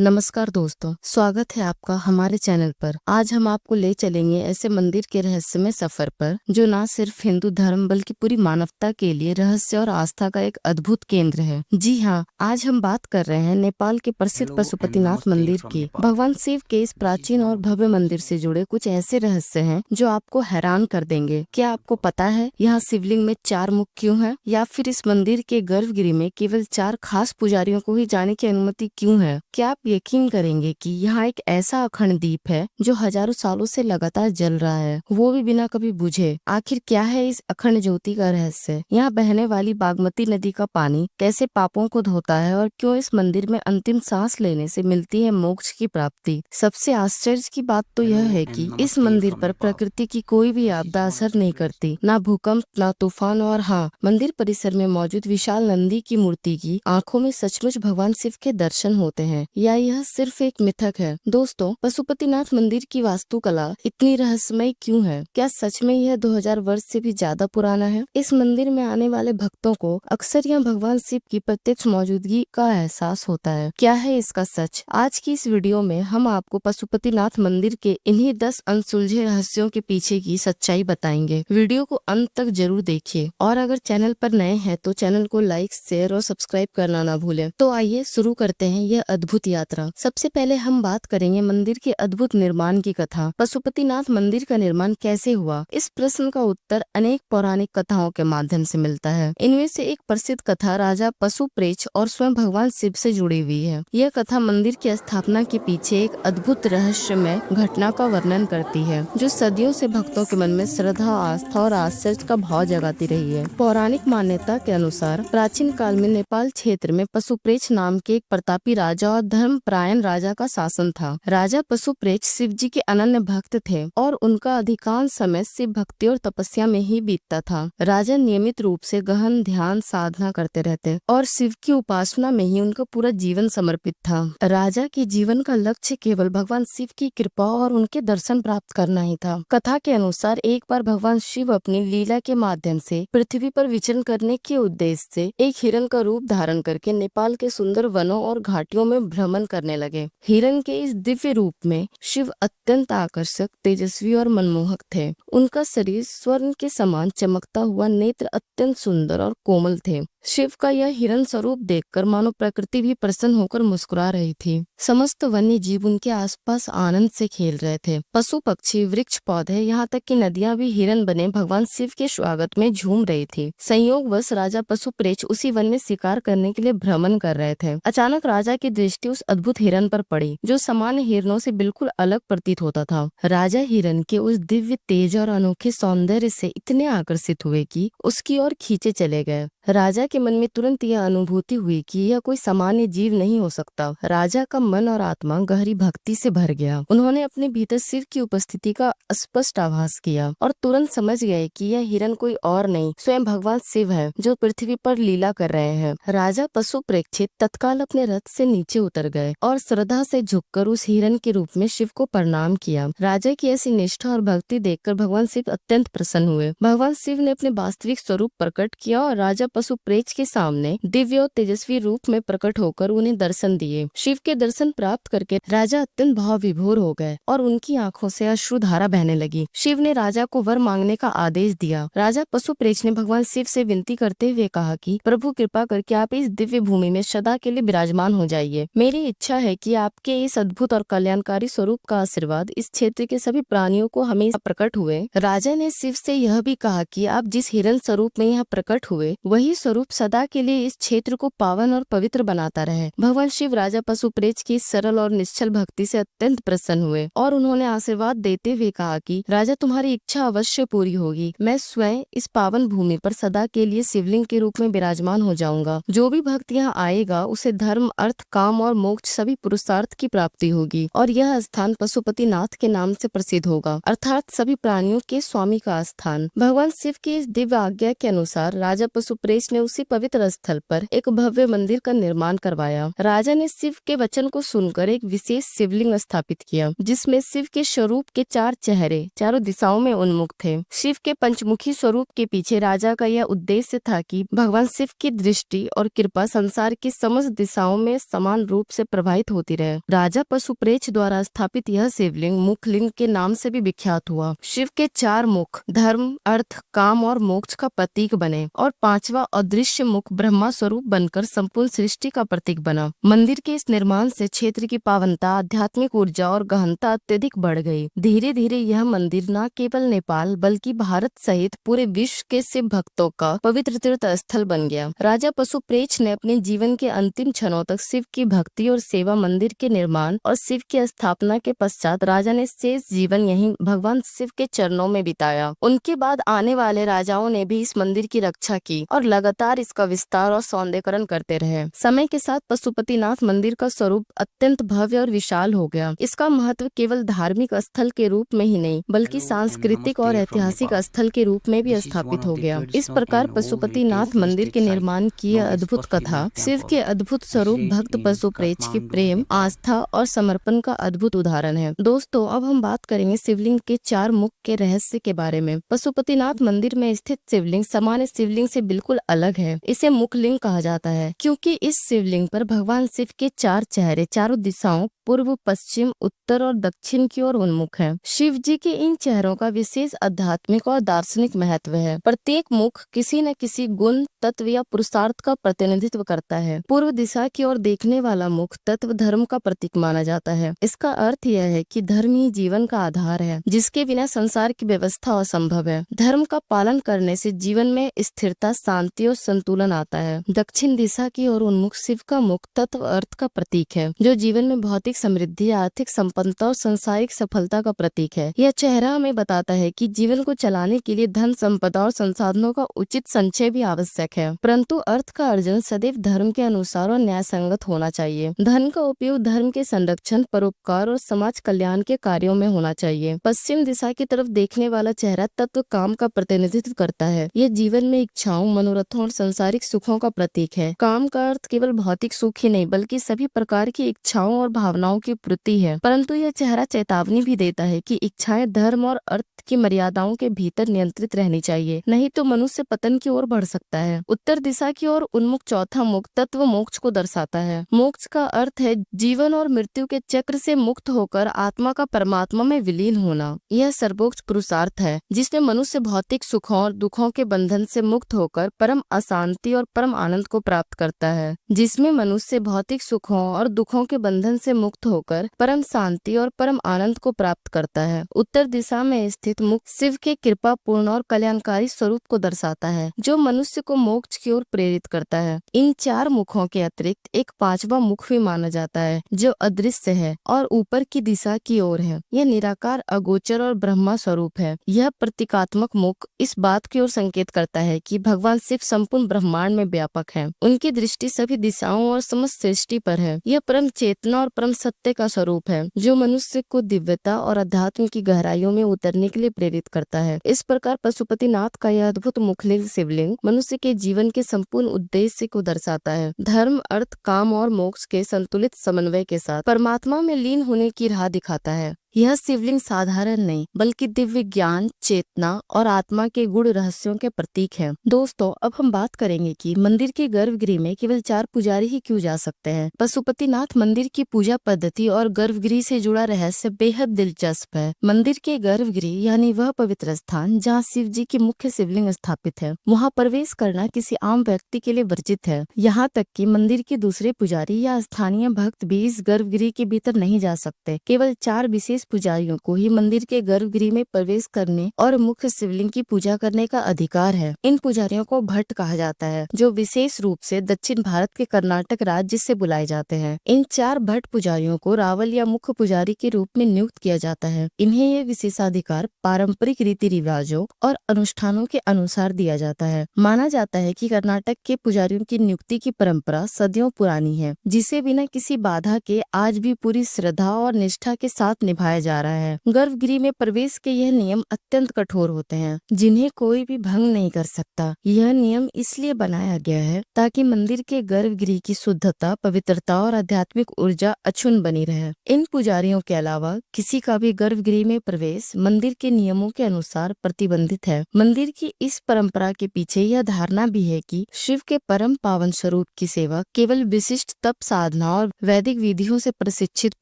नमस्कार दोस्तों, स्वागत है आपका हमारे चैनल पर। आज हम आपको ले चलेंगे ऐसे मंदिर के रहस्यमय सफर पर जो न सिर्फ हिंदू धर्म बल्कि पूरी मानवता के लिए रहस्य और आस्था का एक अद्भुत केंद्र है। जी हाँ, आज हम बात कर रहे हैं नेपाल के प्रसिद्ध Hello and पशुपतिनाथ namaste मंदिर from की। Nepal. भगवान शिव के इस This is प्राचीन और भव्य मंदिर से जुड़े कुछ ऐसे रहस्य हैं जो आपको हैरान कर देंगे। क्या आपको पता है यहाँ शिवलिंग में 4 मुख क्यों है, या फिर इस मंदिर के गर्भगृह में केवल 4 खास पुजारियों को ही जाने की अनुमति क्यों है? क्या आप यकीन करेंगे कि यहाँ एक ऐसा अखंड दीप है जो हजारों सालों से लगातार जल रहा है, वो भी बिना कभी बुझे। आखिर क्या है इस अखंड ज्योति का रहस्य? यहाँ बहने वाली बागमती नदी का पानी कैसे पापों को धोता है, और क्यों इस मंदिर में अंतिम सांस लेने से मिलती है मोक्ष की प्राप्ति? सबसे आश्चर्य की बात तो यह Hello है and कि इस namaste मंदिर from पर Nepal. प्रकृति की कोई भी This is आपदा one असर of the नहीं great करती, ना भूकंप, ना तूफान। और हाँ, मंदिर परिसर में मौजूद विशाल नंदी की मूर्ति की आंखों में सचमुच भगवान शिव के दर्शन होते हैं, या यह सिर्फ एक मिथक है? दोस्तों, पशुपतिनाथ मंदिर की वास्तुकला इतनी रहस्यमय क्यों है? क्या सच में यह 2000 वर्ष से भी ज्यादा पुराना है? इस मंदिर में आने वाले भक्तों को अक्सर यह भगवान शिव की प्रत्यक्ष मौजूदगी का एहसास होता है। क्या है इसका सच? आज की इस वीडियो में हम आपको पशुपतिनाथ मंदिर के इन्हीं 10 अनसुलझे रहस्यों के पीछे की सच्चाई बताएंगे। वीडियो को अंत तक जरूर देखिए, और अगर चैनल पर नए हैं तो चैनल को लाइक, शेयर और सब्सक्राइब करना ना भूलें। तो आइए शुरू करते हैं यह अद्भुत यात्रा। सबसे पहले हम बात करेंगे मंदिर के अद्भुत निर्माण की कथा। पशुपतिनाथ मंदिर का निर्माण कैसे हुआ? इस प्रश्न का उत्तर अनेक पौराणिक कथाओं के माध्यम से मिलता है। इनमें से एक प्रसिद्ध कथा राजा पशुप्रेक्ष और स्वयं भगवान शिव से जुड़ी हुई है। यह कथा मंदिर की स्थापना के पीछे एक अद्भुत रहस्यमय घटना का वर्णन करती है, जो सदियों से भक्तों के मन में श्रद्धा, आस्था और आश्चर्य का भाव जगाती रही है। पौराणिक मान्यता के अनुसार प्राचीन काल में नेपाल क्षेत्र में पशुप्रेक्ष नाम के एक प्रतापी राजा और धर्मपरायण राजा का शासन था। राजा पशुप्रेक्ष शिव जी के अनन्य भक्त थे और उनका अधिकांश समय शिव भक्ति और तपस्या में ही बीतता था। राजा नियमित रूप से गहन ध्यान साधना करते रहते और शिव की उपासना में ही उनका पूरा जीवन समर्पित था। राजा के जीवन का लक्ष्य केवल भगवान शिव की कृपा और उनके दर्शन प्राप्त करना ही था। कथा के अनुसार एक बार भगवान शिव अपनी लीला के माध्यम से पृथ्वी पर विचरण करने के उद्देश्य से एक हिरण का रूप धारण करके नेपाल के सुंदर वनों और घाटियों में भ्रमण करने लगे। हिरण के इस दिव्य रूप में शिव अत्यंत आकर्षक, तेजस्वी और मनमोहक थे। उनका शरीर स्वर्ण के समान चमकता हुआ, नेत्र अत्यंत सुंदर और कोमल थे। शिव का यह हिरण स्वरूप देखकर मानो प्रकृति भी प्रसन्न होकर मुस्कुरा रही थी। समस्त वन्य जीव उनके आसपास आनंद से खेल रहे थे। पशु, पक्षी, वृक्ष, पौधे, यहाँ तक कि नदियां भी हिरण बने भगवान शिव के स्वागत में झूम रही थी। संयोगवश राजा पशुप्रेक्ष उसी वन में शिकार करने के लिए भ्रमण कर रहे थे। अचानक राजा की दृष्टि उस अद्भुत हिरण पर पड़ी, जो सामान्य हिरणों से बिल्कुल अलग प्रतीत होता था। राजा हिरण के उस दिव्य तेज और अनोखे सौंदर्य से इतने आकर्षित हुए कि उसकी ओर खींचे चले गए। राजा के मन में तुरंत यह अनुभूति हुई कि यह कोई सामान्य जीव नहीं हो सकता। राजा का मन और आत्मा गहरी भक्ति से भर गया। उन्होंने अपने भीतर शिव की उपस्थिति का स्पष्ट आभास किया और तुरंत समझ गए कि यह हिरण कोई और नहीं, स्वयं भगवान शिव है, जो पृथ्वी पर लीला कर रहे हैं। राजा पशुप्रेक्षित तत्काल अपने रथ से नीचे उतर गए और श्रद्धा से झुककर उस हिरण के रूप में शिव को प्रणाम किया। राजा की ऐसी निष्ठा और भक्ति देखकर भगवान शिव अत्यंत प्रसन्न हुए। भगवान शिव ने अपने वास्तविक स्वरूप प्रकट किया और राजा पशुप्रेक्ष के सामने दिव्य और तेजस्वी रूप में प्रकट होकर उन्हें दर्शन दिए। शिव के दर्शन प्राप्त करके राजा अत्यंत भाव विभोर हो गए और उनकी आंखों से अश्रुधारा बहने लगी। शिव ने राजा को वर मांगने का आदेश दिया। राजा पशुप्रेक्ष ने भगवान शिव से विनती करते हुए कहा कि प्रभु, कृपा करके आप इस दिव्य भूमि में सदा के लिए विराजमान हो जाइए। मेरी इच्छा है कि आपके इस अद्भुत और कल्याणकारी स्वरूप का आशीर्वाद इस क्षेत्र के सभी प्राणियों को हमेशा प्रकट हुए। राजा ने शिव से यह भी कहा कि आप जिस हिरण स्वरूप में यहाँ प्रकट हुए, वही स्वरूप सदा के लिए इस क्षेत्र को पावन और पवित्र बनाता रहे। भगवान शिव राजा पशुप्रेक्ष की सरल और निश्चल भक्ति से अत्यंत प्रसन्न हुए और उन्होंने आशीर्वाद देते हुए कहा कि राजा, तुम्हारी इच्छा अवश्य पूरी होगी। मैं स्वयं इस पावन भूमि पर सदा के लिए शिवलिंग के रूप में विराजमान हो जाऊंगा। जो भी भक्त यहाँ आएगा उसे धर्म, अर्थ, काम और मोक्ष सभी पुरुषार्थ की प्राप्ति होगी और यह स्थान पशुपतिनाथ के नाम से प्रसिद्ध होगा, अर्थात सभी प्राणियों के स्वामी का स्थान। भगवान शिव की इस दिव्य आज्ञा के अनुसार राजा पशुप्रेक्ष पसुप्रेच ने उसी पवित्र स्थल पर एक भव्य मंदिर का निर्माण करवाया। राजा ने शिव के वचन को सुनकर एक विशेष शिवलिंग स्थापित किया, जिसमें शिव के स्वरूप के 4 चेहरे चारों दिशाओं में उन्मुख थे। शिव के पंचमुखी स्वरूप के पीछे राजा का यह उद्देश्य था कि भगवान शिव की दृष्टि और कृपा संसार की समस्त दिशाओं में समान रूप से प्रवाहित होती रहे। राजा पसुप्रेच द्वारा स्थापित यह शिवलिंग मुखलिंग के नाम से भी विख्यात हुआ। शिव के 4 मुख धर्म, अर्थ, काम और मोक्ष का प्रतीक बने और 5वां अदृश्य मुख ब्रह्मा स्वरूप बनकर संपूर्ण सृष्टि का प्रतीक बना। मंदिर के इस निर्माण से क्षेत्र की पावनता, आध्यात्मिक ऊर्जा और गहनता अत्यधिक बढ़ गई। धीरे धीरे यह मंदिर न केवल नेपाल बल्कि भारत सहित पूरे विश्व के शिव भक्तों का पवित्र तीर्थ स्थल बन गया। राजा पसुप्रेच ने अपने जीवन के अंतिम क्षणों तक शिव की भक्ति और सेवा, मंदिर के निर्माण और शिव की स्थापना के पश्चात राजा ने शेष जीवन यहीं भगवान शिव के चरणों में बिताया। उनके बाद आने वाले राजाओं ने भी इस मंदिर की रक्षा की और लगातार इसका विस्तार और सौंदर्यीकरण करते रहे। समय के साथ पशुपतिनाथ मंदिर का स्वरूप अत्यंत भव्य और विशाल हो गया। इसका महत्व केवल धार्मिक स्थल के रूप में ही नहीं बल्कि सांस्कृतिक और ऐतिहासिक स्थल के रूप में भी स्थापित हो गया। इस प्रकार पशुपतिनाथ मंदिर के निर्माण की यह अद्भुत कथा शिव के अद्भुत स्वरूप, भक्त पशुप्रेच के प्रेम, आस्था और समर्पण का अद्भुत उदाहरण है। दोस्तों, अब हम बात करेंगे शिवलिंग के 4 मुख के रहस्य के बारे में। पशुपतिनाथ मंदिर में स्थित शिवलिंग सामान्य शिवलिंग से बिल्कुल अलग है। इसे मुखलिंग कहा जाता है क्योंकि इस शिवलिंग पर भगवान शिव के 4 चेहरे चारों दिशाओं पूर्व, पश्चिम, उत्तर और दक्षिण की ओर उन्मुख है। शिव जी के इन चेहरों का विशेष आध्यात्मिक और दार्शनिक महत्व है। प्रत्येक मुख किसी न किसी गुण, तत्व या पुरुषार्थ का प्रतिनिधित्व करता है। पूर्व दिशा की ओर देखने वाला मुख तत्व धर्म का प्रतीक माना जाता है। इसका अर्थ यह है कि धर्म ही जीवन का आधार है, जिसके बिना संसार की व्यवस्था असंभव है। धर्म का पालन करने से जीवन में स्थिरता, शांति और संतुलन आता है। दक्षिण दिशा की ओर उन्मुख शिव का मुख तत्व अर्थ का प्रतीक है, जो जीवन में भौतिक समृद्धि, आर्थिक संपन्नता और सांसारिक सफलता का प्रतीक है। यह चेहरा हमें बताता है कि जीवन को चलाने के लिए धन, संपदा और संसाधनों का उचित संचय भी आवश्यक है, परंतु अर्थ का अर्जन सदैव धर्म के अनुसार और न्याय संगत होना चाहिए। धन का उपयोग धर्म के संरक्षण, परोपकार और समाज कल्याण के कार्यों में होना चाहिए। पश्चिम दिशा की तरफ देखने वाला चेहरा तत्व काम का प्रतिनिधित्व करता है। यह जीवन में इच्छाओं, मनोरथों और सांसारिक सुखों का प्रतीक है। काम का अर्थ केवल भौतिक सुख ही नहीं बल्कि सभी प्रकार की इच्छाओं और भावनाओं की पूर्ति है। परंतु यह चेहरा चेतावनी भी देता है कि इच्छाएं धर्म और अर्थ की मर्यादाओं के भीतर नियंत्रित रहनी चाहिए, नहीं तो मनुष्य पतन की ओर बढ़ सकता है। उत्तर दिशा की ओर उन्मुख चौथा मुख तत्व मोक्ष को दर्शाता है। मोक्ष का अर्थ है जीवन और मृत्यु के चक्र से मुक्त होकर आत्मा का परमात्मा में विलीन होना। यह सर्वोच्च पुरुषार्थ है जिसमें मनुष्य भौतिक सुखों और दुखों के बंधन से मुक्त होकर परम अशांति और परम आनंद को प्राप्त करता है। जिसमें मनुष्य भौतिक सुखों और दुखों के बंधन से मुक्त होकर परम शांति और परम आनंद को प्राप्त करता है। उत्तर दिशा में स्थित मुख शिव के कृपा पूर्ण और कल्याणकारी स्वरूप को दर्शाता है, जो मनुष्य को मोक्ष की ओर प्रेरित करता है। इन 4 मुखों के अतिरिक्त एक 5वां मुख भी माना जाता है, जो अदृश्य है और ऊपर की दिशा की ओर है। यह निराकार, अगोचर और ब्रह्मा स्वरूप है। यह प्रतीकात्मक मुख इस बात की ओर संकेत करता है कि भगवान शिव संपूर्ण ब्रह्मांड में व्यापक है। उनकी दृष्टि सभी दिशाओं और समस्त सृष्टि पर है। यह परम चेतना और परम सत्य का स्वरूप है, जो मनुष्य को दिव्यता और अध्यात्म की गहराइयों में उतरने के लिए प्रेरित करता है। इस प्रकार पशुपतिनाथ का यह अद्भुत मुखलिंग शिवलिंग मनुष्य के जीवन के संपूर्ण उद्देश्य को दर्शाता है। धर्म, अर्थ, काम और मोक्ष के संतुलित समन्वय के साथ परमात्मा में लीन होने की राह दिखाता है। यह शिवलिंग साधारण नहीं बल्कि दिव्य ज्ञान, चेतना और आत्मा के गुण रहस्यों के प्रतीक है। दोस्तों, अब हम बात करेंगे कि मंदिर के गर्भगृह में केवल 4 पुजारी ही क्यों जा सकते हैं। पशुपतिनाथ मंदिर की पूजा पद्धति और गर्भगृह से जुड़ा रहस्य बेहद दिलचस्प है। मंदिर के गर्भगृह यानी वह पवित्र स्थान जहाँ शिव जी की मुख्य शिवलिंग स्थापित है, वहाँ प्रवेश करना किसी आम व्यक्ति के लिए वर्जित है। यहाँ तक कि मंदिर के दूसरे पुजारी या स्थानीय भक्त भी इस गर्भगृह के भीतर नहीं जा सकते। केवल 4 विशेष पुजारियों को ही मंदिर के गर्भगृह में प्रवेश करने और मुख्य शिवलिंग की पूजा करने का अधिकार है। इन पुजारियों को भट्ट कहा जाता है, जो विशेष रूप से दक्षिण भारत के कर्नाटक राज्य से बुलाए जाते हैं। इन 4 भट्ट पुजारियों को रावल या मुख्य पुजारी के रूप में नियुक्त किया जाता है। इन्हें ये विशेषाधिकार पारंपरिक रीति रिवाजों और अनुष्ठानों के अनुसार दिया जाता है। माना जाता है कि कर्नाटक के पुजारियों की नियुक्ति की परंपरा सदियों पुरानी है, जिसे बिना किसी बाधा के आज भी पूरी श्रद्धा और निष्ठा के साथ निभाया जा रहा है। गर्भगृह में प्रवेश के यह नियम अत्यंत अत्यंत कठोर होते हैं, जिन्हें कोई भी भंग नहीं कर सकता। यह नियम इसलिए बनाया गया है ताकि मंदिर के गर्भगृह की शुद्धता, पवित्रता और आध्यात्मिक ऊर्जा अक्षुण्ण बनी रहे। इन पुजारियों के अलावा किसी का भी गर्भगृह में प्रवेश मंदिर के नियमों के अनुसार प्रतिबंधित है। मंदिर की इस परंपरा के पीछे यह धारणा भी है कि शिव के परम पावन स्वरूप की सेवा केवल विशिष्ट तप साधना और वैदिक विधियों से प्रशिक्षित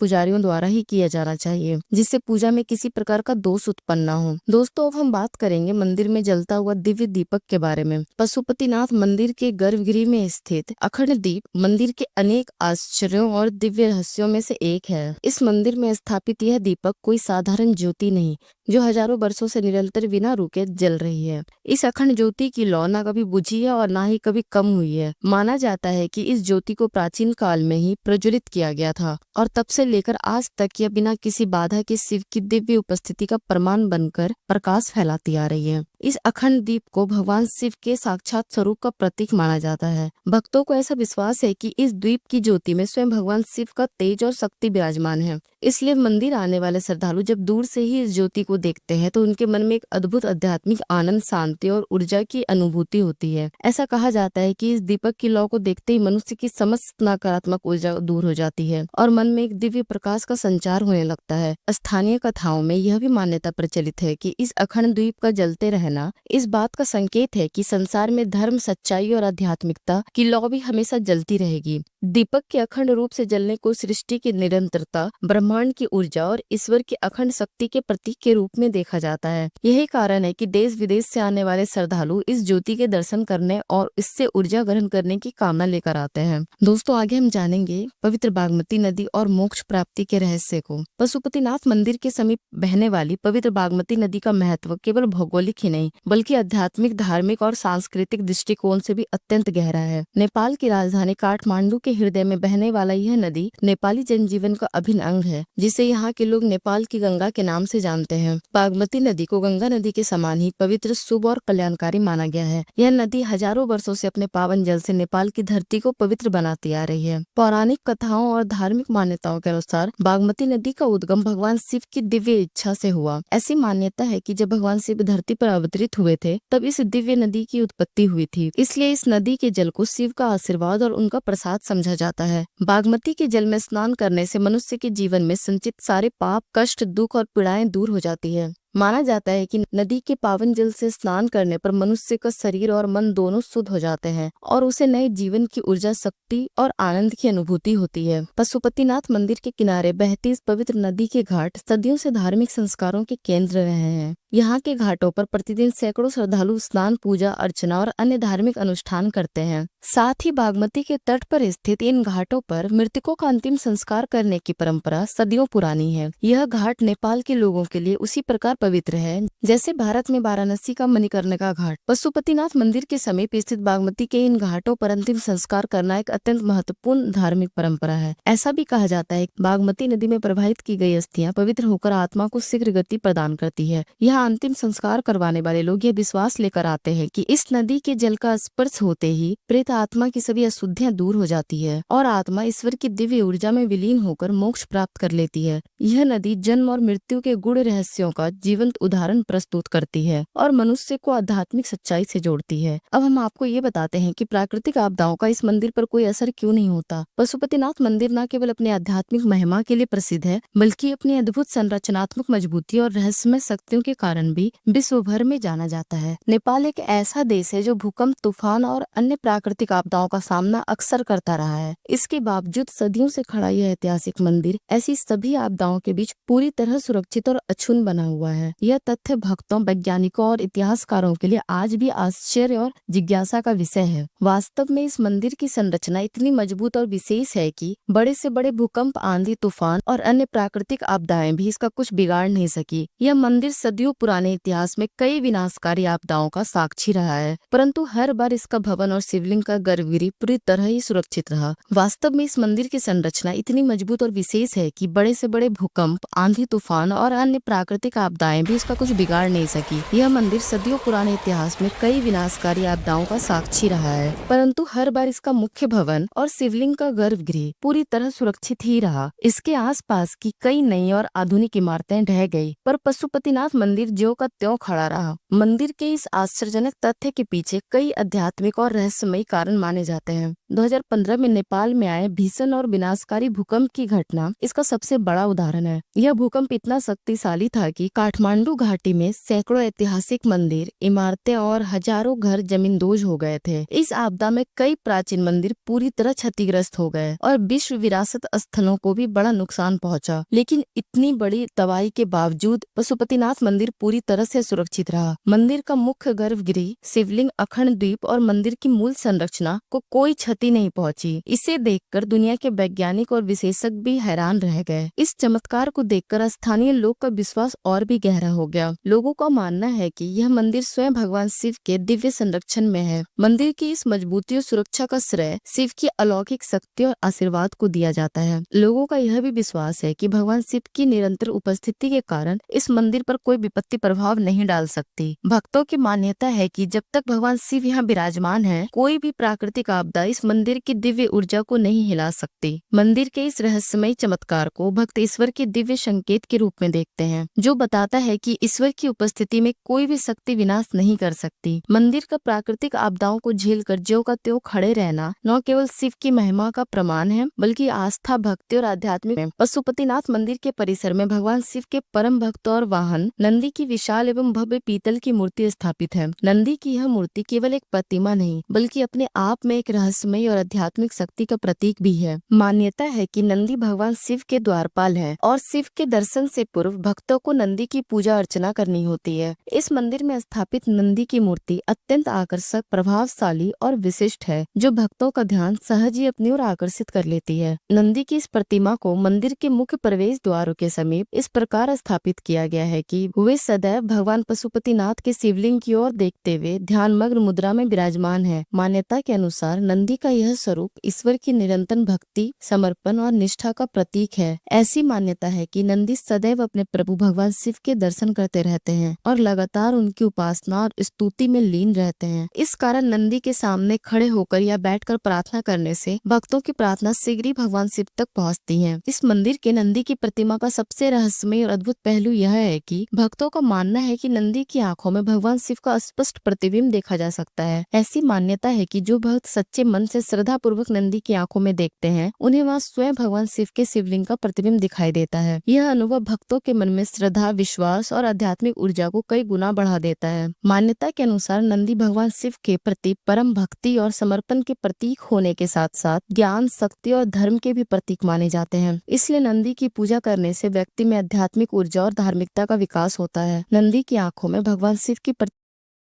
पुजारियों द्वारा ही किया जाना चाहिए, जिससे पूजा में किसी प्रकार का दोष उत्पन्न न हो। दोस्तों, अब हम बात करेंगे मंदिर में जलता हुआ दिव्य दीपक के बारे में। पशुपतिनाथ मंदिर के गर्भगृह में स्थित अखंड दीप मंदिर के अनेक आश्चर्यों और दिव्य रहस्यों में से एक है। इस मंदिर में स्थापित यह दीपक कोई साधारण ज्योति नहीं, जो हजारों वर्षों से निरंतर बिना रुके जल रही है। इस अखंड ज्योति की लौ न कभी बुझी है और न ही कभी कम हुई है। माना जाता है कि इस ज्योति को प्राचीन काल में ही प्रज्वलित किया गया था और तब से लेकर आज तक यह बिना किसी बाधा के शिव की दिव्य उपस्थिति का प्रमाण बनकर प्रकाश फैलाती आ रही है। इस अखंड दीप को भगवान शिव के साक्षात स्वरूप का प्रतीक माना जाता है। भक्तों को ऐसा विश्वास है कि इस द्वीप की ज्योति में स्वयं भगवान शिव का तेज और शक्ति विराजमान है। इसलिए मंदिर आने वाले श्रद्धालु जब दूर से ही इस ज्योति को देखते हैं तो उनके मन में एक अद्भुत आध्यात्मिक आनंद, शांति और ऊर्जा की अनुभूति होती है। ऐसा कहा जाता है कि इस दीपक की लौ को देखते ही मनुष्य की समस्त नकारात्मक ऊर्जा दूर हो जाती है और मन में एक दिव्य प्रकाश का संचार होने लगता है। स्थानीय कथाओं में यह भी मान्यता प्रचलित है कि इस अखंड द्वीप का जलते रहना इस बात का संकेत है कि संसार में धर्म, सच्चाई और आध्यात्मिकता की लौ भी हमेशा जलती रहेगी। दीपक के अखंड रूप से जलने को सृष्टि की निरंतरता, ब्रह्मांड की ऊर्जा और ईश्वर की अखंड शक्ति के प्रतीक के रूप में देखा जाता है। यही कारण है कि देश विदेश से आने वाले श्रद्धालु इस ज्योति के दर्शन करने और इससे ऊर्जा ग्रहण करने की कामना लेकर आते हैं। दोस्तों, आगे हम जानेंगे पवित्र बागमती नदी और मोक्ष प्राप्ति के रहस्य को। पशुपतिनाथ मंदिर के समीप बहने वाली पवित्र बागमती नदी का महत्व केवल भौगोलिक ही नहीं बल्कि आध्यात्मिक, धार्मिक और सांस्कृतिक दृष्टिकोण से भी अत्यंत गहरा है। नेपाल की राजधानी काठमांडू के हृदय में बहने वाला यह नदी नेपाली जनजीवन का अभिन्न अंग है, जिसे यहाँ के लोग नेपाल की गंगा के नाम से जानते हैं। बागमती नदी को गंगा नदी के समान ही पवित्र, शुभ और कल्याणकारी माना गया है। यह नदी हजारों वर्षों से अपने पावन जल से नेपाल की धरती को पवित्र बनाती आ रही है। पौराणिक कथाओं और धार्मिक मान्यताओं के अनुसार बागमती नदी का उद्गम भगवान शिव की दिव्य इच्छा से हुआ। ऐसी मान्यता है कि जब भगवान शिव धरती पर अवतरित हुए थे तब इस दिव्य नदी की उत्पत्ति हुई थी। इसलिए इस नदी के जल को शिव का आशीर्वाद और उनका प्रसाद समझा जाता है। बागमती के जल में स्नान करने से मनुष्य के जीवन में संचित सारे पाप, कष्ट, दुख और पीड़ाएं दूर हो जाती है। माना जाता है कि नदी के पावन जल से स्नान करने पर मनुष्य का शरीर और मन दोनों शुद्ध हो जाते हैं और उसे नए जीवन की ऊर्जा, शक्ति और आनंद की अनुभूति होती है। पशुपतिनाथ मंदिर के किनारे बहती इस पवित्र नदी के घाट सदियों से धार्मिक संस्कारों के केंद्र रहे हैं। यहाँ के घाटों पर प्रतिदिन सैकड़ों श्रद्धालु स्नान, पूजा अर्चना और अन्य धार्मिक अनुष्ठान करते हैं। साथ ही बागमती के तट पर स्थित इन घाटों पर मृतकों का अंतिम संस्कार करने की परंपरा सदियों पुरानी है। यह घाट नेपाल के लोगों के लिए उसी प्रकार पवित्र है जैसे भारत में वाराणसी का मणिकर्णिका घाट। पशुपतिनाथ मंदिर के समीप स्थित बागमती के इन घाटों पर अंतिम संस्कार करना एक अत्यंत महत्वपूर्ण धार्मिक परंपरा है। ऐसा भी कहा जाता है कि बागमती नदी में प्रवाहित की गई अस्थियां पवित्र होकर आत्मा को शीघ्र गति प्रदान करती है। यहाँ अंतिम संस्कार करवाने वाले लोग यह विश्वास लेकर आते हैं कि इस नदी के जल का स्पर्श होते ही प्रेत आत्मा की सभी अशुद्धियां दूर हो जाती है और आत्मा ईश्वर की दिव्य ऊर्जा में विलीन होकर मोक्ष प्राप्त कर लेती है। यह नदी जन्म और मृत्यु के गूढ़ रहस्यों का जीवंत उदाहरण प्रस्तुत करती है और मनुष्य को आध्यात्मिक सच्चाई से जोड़ती है। अब हम आपको ये बताते हैं कि प्राकृतिक आपदाओं का इस मंदिर पर कोई असर क्यों नहीं होता। पशुपतिनाथ मंदिर न केवल अपने आध्यात्मिक महिमा के लिए प्रसिद्ध है बल्कि अपनी अद्भुत संरचनात्मक मजबूती और रहस्यमय शक्तियों के कारण भी विश्व भर में जाना जाता है। नेपाल एक ऐसा देश है जो भूकंप, तूफान और अन्य प्राकृतिक आपदाओं का सामना अक्सर करता रहा है। इसके बावजूद सदियों से खड़ा यह ऐतिहासिक मंदिर ऐसी सभी आपदाओं के बीच पूरी तरह सुरक्षित और अक्षुण्ण बना हुआ है। यह तथ्य भक्तों, वैज्ञानिकों और इतिहासकारों के लिए आज भी आश्चर्य और जिज्ञासा का विषय है। वास्तव में इस मंदिर की संरचना इतनी मजबूत और विशेष है कि बड़े से बड़े भूकंप, आंधी, तूफान और अन्य प्राकृतिक आपदाएं भी इसका कुछ बिगाड़ नहीं सकी। यह मंदिर सदियों पुराने इतिहास में कई विनाशकारी आपदाओं का साक्षी रहा है, परंतु हर बार इसका भवन और शिवलिंग का गर्भगृह पूरी तरह ही सुरक्षित रहा। वास्तव में इस मंदिर की संरचना इतनी मजबूत और विशेष है कि बड़े से बड़े भूकंप, आंधी, तूफान और अन्य प्राकृतिक आपदाएं भी इसका कुछ बिगाड़ नहीं सकी। यह मंदिर सदियों पुराने इतिहास में कई विनाशकारी आपदाओं का साक्षी रहा है, परंतु हर बार इसका मुख्य भवन और शिवलिंग का गर्भगृह पूरी तरह सुरक्षित ही रहा। इसके आसपास की कई नई और आधुनिक इमारतें ढह गई, पर पशुपतिनाथ मंदिर मंदिर ज्यों का त्यों खड़ा रहा। मंदिर के इस आश्चर्यजनक तथ्य के पीछे कई आध्यात्मिक और रहस्यमयी कारण माने जाते हैं। 2015 में नेपाल में आए भीषण और विनाशकारी भूकंप की घटना इसका सबसे बड़ा उदाहरण है। यह भूकंप इतना शक्तिशाली था कि काठमांडू घाटी में सैकड़ों ऐतिहासिक मंदिर, इमारतें और हजारों घर जमींदोज हो गए थे। इस आपदा में कई प्राचीन मंदिर पूरी तरह क्षतिग्रस्त हो गए और विश्व विरासत स्थलों को भी बड़ा नुकसान पहुंचा। लेकिन इतनी बड़ी तबाही के बावजूद पशुपतिनाथ मंदिर पूरी तरह से सुरक्षित रहा। मंदिर का मुख्य गर्भगृह, शिवलिंग, अखंड द्वीप और मंदिर की मूल संरचना को कोई क्षति नहीं पहुंची। इसे देखकर दुनिया के वैज्ञानिक और विशेषज्ञ भी हैरान रह गए। इस चमत्कार को देखकर स्थानीय लोग का विश्वास और भी गहरा हो गया। लोगों का मानना है कि यह मंदिर स्वयं भगवान शिव के दिव्य संरक्षण में है। मंदिर की इस मजबूती और सुरक्षा का श्रेय शिव की अलौकिक शक्ति और आशीर्वाद को दिया जाता है। लोगों का यह भी विश्वास है कि भगवान शिव की निरंतर उपस्थिति के कारण इस मंदिर पर कोई विपत्ति प्रभाव नहीं डाल सकती। भक्तों की मान्यता है कि जब तक भगवान शिव यहाँ विराजमान है, कोई भी प्राकृतिक आपदा इस मंदिर की दिव्य ऊर्जा को नहीं हिला सकती। मंदिर के इस रहस्यमयी चमत्कार को भक्त ईश्वर के दिव्य संकेत के रूप में देखते हैं, जो बताता है कि ईश्वर की उपस्थिति में कोई भी शक्ति विनाश नहीं कर सकती। मंदिर का प्राकृतिक आपदाओं को झेलकर ज्यों का त्यों खड़े रहना न केवल शिव की महिमा का प्रमाण है, बल्कि आस्था, भक्ति और आध्यात्मिक में पशुपतिनाथ मंदिर के परिसर में भगवान शिव के परम भक्त और वाहन नंदी की विशाल एवं भव्य पीतल की मूर्ति स्थापित है। नंदी की यह मूर्ति केवल एक प्रतिमा नहीं, बल्कि अपने आप में एक रहस्यमयी और आध्यात्मिक शक्ति का प्रतीक भी है। मान्यता है कि नंदी भगवान शिव के द्वारपाल है और शिव के दर्शन से पूर्व भक्तों को नंदी की पूजा अर्चना करनी होती है। इस मंदिर में स्थापित नंदी की मूर्ति अत्यंत आकर्षक, प्रभावशाली और विशिष्ट है, जो भक्तों का ध्यान सहज ही अपनी ओर आकर्षित कर लेती है। नंदी की इस प्रतिमा को मंदिर के मुख्य प्रवेश द्वारों के समीप इस प्रकार स्थापित किया गया है कि वे सदैव भगवान पशुपतिनाथ के शिवलिंग की ओर देखते हुए ध्यानमग्न मुद्रा में विराजमान है। मान्यता के अनुसार नंदी का यह स्वरूप ईश्वर की निरंतर भक्ति, समर्पण और निष्ठा का प्रतीक है। ऐसी मान्यता है कि नंदी सदैव अपने प्रभु भगवान शिव के दर्शन करते रहते हैं और लगातार उनकी उपासना और स्तुति में लीन रहते हैं। इस कारण नंदी के सामने खड़े होकर या बैठकर प्रार्थना करने से भक्तों की प्रार्थना शीघ्र ही भगवान शिव तक पहुंचती है। इस मंदिर के नंदी की प्रतिमा का सबसे रहस्यमय और अद्भुत पहलू यह है कि भक्तों का मानना है कि नंदी की आंखों में भगवान शिव का स्पष्ट प्रतिबिंब देखा जा सकता है। ऐसी मान्यता है कि जो भक्त सच्चे मन से श्रद्धा पूर्वक नंदी की आंखों में देखते हैं, उन्हें वहाँ स्वयं भगवान शिव के शिवलिंग का प्रतिबिंब दिखाई देता है। यह अनुभव भक्तों के मन में श्रद्धा, विश्वास और आध्यात्मिक ऊर्जा को कई गुना बढ़ा देता है। मान्यता के अनुसार नंदी भगवान शिव के प्रति परम भक्ति और समर्पण के प्रतीक होने के साथ साथ ज्ञान, शक्ति और धर्म के भी प्रतीक माने जाते हैं। इसलिए नंदी की पूजा करने से व्यक्ति में आध्यात्मिक ऊर्जा और धार्मिकता का विकास होता है। नंदी की आंखों में भगवान शिव की